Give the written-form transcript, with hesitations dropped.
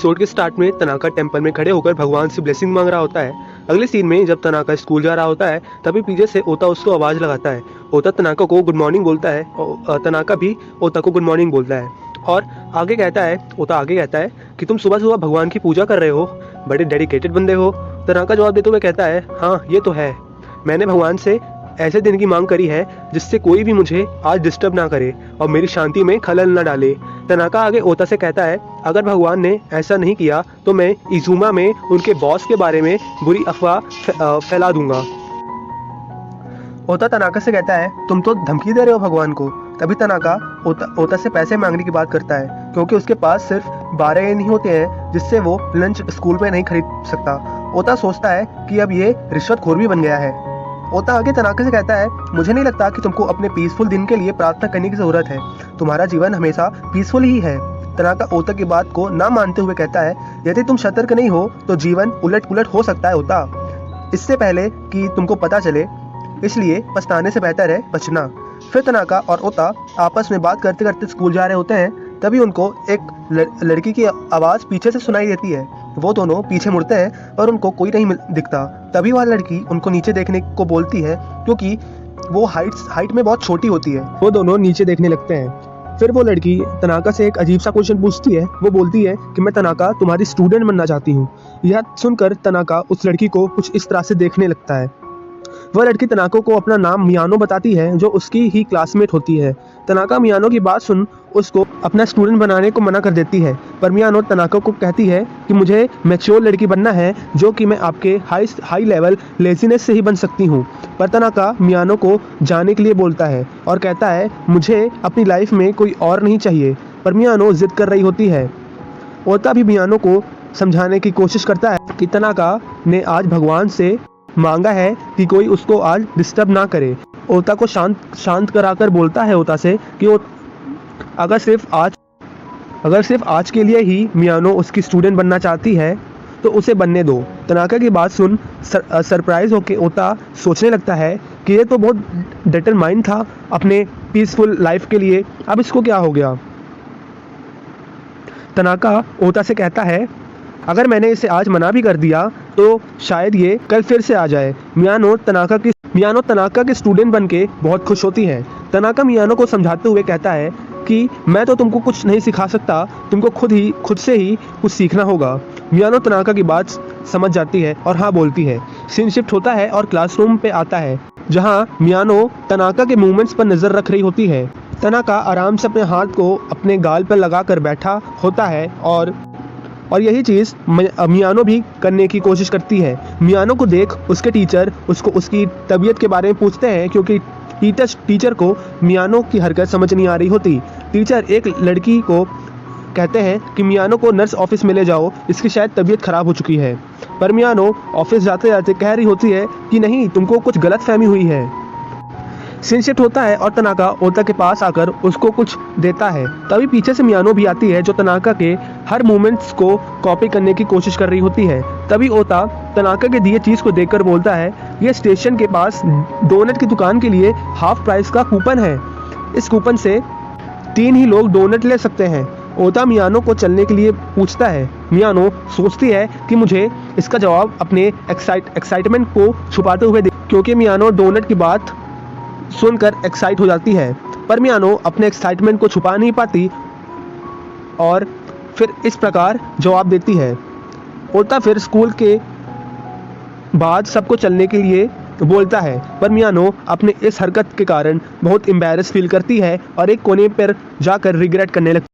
Episode के start में Tanaka temple में खड़े होकर भगवान से ब्लेसिंग मांग रहा होता है। अगले सीन में जब तनाका स्कूल जा रहा होता है तभी पीछे से ओता उसको आवाज़ लगाता है। ओता तनाका को गुड मॉर्निंग बोलता है और तनाका भी ओता को गुड मॉर्निंग बोलता है और ओता आगे कहता है कि तुम सुबह सुबह भगवान की पूजा कर रहे हो, बड़े डेडिकेटेड बंदे हो। तनाका जवाब देते हुए कहता है, हाँ ये तो है, मैंने भगवान से ऐसे दिन की मांग करी है जिससे कोई भी मुझे आज डिस्टर्ब ना करे और मेरी शांति में खलल ना डाले। तनाका आगे ओता से कहता है, अगर भगवान ने ऐसा नहीं किया तो मैं इजुमा में उनके बॉस के बारे में बुरी अफवाह फैला दूंगा। ओता तनाका से कहता है, तुम तो धमकी दे रहे हो भगवान को। तभी तनाका ओता से पैसे मांगने की बात करता है क्योंकि उसके पास सिर्फ 12 येन ही होते हैं जिससे वो लंच स्कूल में नहीं खरीद सकता। ओता सोचता है कि अब ये रिश्वतखोर भी बन गया है। ओता आगे तनाका से कहता है, मुझे नहीं लगता कि तुमको अपने पीसफुल दिन के लिए प्रार्थना करने की जरूरत है, तुम्हारा जीवन हमेशा पीसफुल ही है। तनाका ओता की बात को ना मानते हुए कहता है, यदि तुम सतर्क नहीं हो तो जीवन उलट पुलट हो सकता है ओता, इससे पहले कि तुमको पता चले, इसलिए पछताने से बेहतर है बचना। फिर तनाका और ओता आपस में बात करते करते स्कूल जा रहे होते हैं। तभी उनको एक लड़की की आवाज़ पीछे से सुनाई देती है। वो दोनों पीछे मुड़ते हैं और उनको कोई नहीं दिखता। तभी वह लड़की उनको नीचे देखने को बोलती है क्योंकि वो हाइट में बहुत छोटी होती है। वो दोनों नीचे देखने लगते हैं। फिर वो लड़की तनाका से एक अजीब सा क्वेश्चन पूछती है। वो बोलती है कि मैं तनाका तुम्हारी स्टूडेंट बनना चाहती हूँ। यह सुनकर तनाका उस लड़की को कुछ इस तरह से देखने लगता है। वह लड़की तनाका को अपना नाम मियानो बताती है जो उसकी ही क्लासमेट होती है। तनाका मियानो की बात सुन उसको अपना स्टूडेंट बनाने को मना कर देती है, पर मियानो तनाका को कहती है कि मुझे मैच्योर लड़की बनना है जो कि मैं आपके हाई लेवल लेजीनेस से ही बन सकती हूँ। पर तनाका मियानो को जाने के लिए बोलता है और कहता है, मुझे अपनी लाइफ में कोई और नहीं चाहिए। पर मियानो जिद कर रही होती है। ओता भी मियानो को समझाने की कोशिश करता है कि तनाका ने आज भगवान से मांगा है कि कोई उसको आज डिस्टर्ब ना करे। ओता को शांत कराकर बोलता है ओता से कि अगर सिर्फ आज के लिए ही मियानो उसकी स्टूडेंट बनना चाहती है तो उसे बनने दो। तनाका की बात सुन सरप्राइज होकर ओता सोचने लगता है कि ये तो बहुत डिटरमाइंड था अपने पीसफुल लाइफ के लिए, अब इसको क्या हो गया। तनाका ओता से कहता है, अगर मैंने इसे आज मना भी कर दिया तो शायद ये कल फिर से आ जाए। मियानो तनाका के स्टूडेंट बनके बहुत खुश होती है। तनाका मियानो को समझाते हुए कहता है कि मैं तो तुमको कुछ नहीं सिखा सकता, तुमको खुद से ही कुछ सीखना होगा। मियानो तनाका की बात समझ जाती है और हाँ बोलती है। सीन शिफ्ट होता है और क्लासरूम पे आता है जहाँ मियानो तनाका के मूवमेंट्स पर नजर रख रही होती है। तनाका आराम से अपने हाथ को अपने गाल पर लगा कर बैठा होता है और यही चीज़ मियानो भी करने की कोशिश करती है। मियानो को देख उसके टीचर उसको उसकी तबीयत के बारे में पूछते हैं क्योंकि टीचर को मियानो की हरकत समझ नहीं आ रही होती। टीचर एक लड़की को कहते हैं कि मियानो को नर्स ऑफिस में ले जाओ, इसकी शायद तबीयत खराब हो चुकी है। पर मियानो ऑफिस जाते जाते कह रही होती है कि नहीं, तुमको कुछ गलतफहमी हुई है। सीन शिफ्ट होता है और तनाका ओता के पास आकर उसको कुछ देता है। तभी पीछे से मियानो भी आती है जो तनाका के हर मूवमेंट्स को कॉपी करने की कोशिश कर रही होती है। तभी ओता तनाका के दिए चीज़ को देखकर बोलता है, ये स्टेशन के पास डोनट की दुकान के लिए हाफ प्राइस का कूपन है, इस कूपन से 3 ही लोग डोनट ले सकते हैं। ओता मियानो को चलने के लिए पूछता है। मियानो सोचती है कि मुझे इसका जवाब अपने एक्साइटमेंट को छुपाते हुए दे, क्योंकि मियानो डोनट की बात सुनकर एक्साइट हो जाती है। पर मियानो अपने एक्साइटमेंट को छुपा नहीं पाती और फिर इस प्रकार जवाब देती है। ओता फिर स्कूल के बाद सबको चलने के लिए बोलता है, पर मियानो अपने इस हरकत के कारण बहुत एम्बैरेस फील करती है और एक कोने पर जाकर रिग्रेट करने लगती है।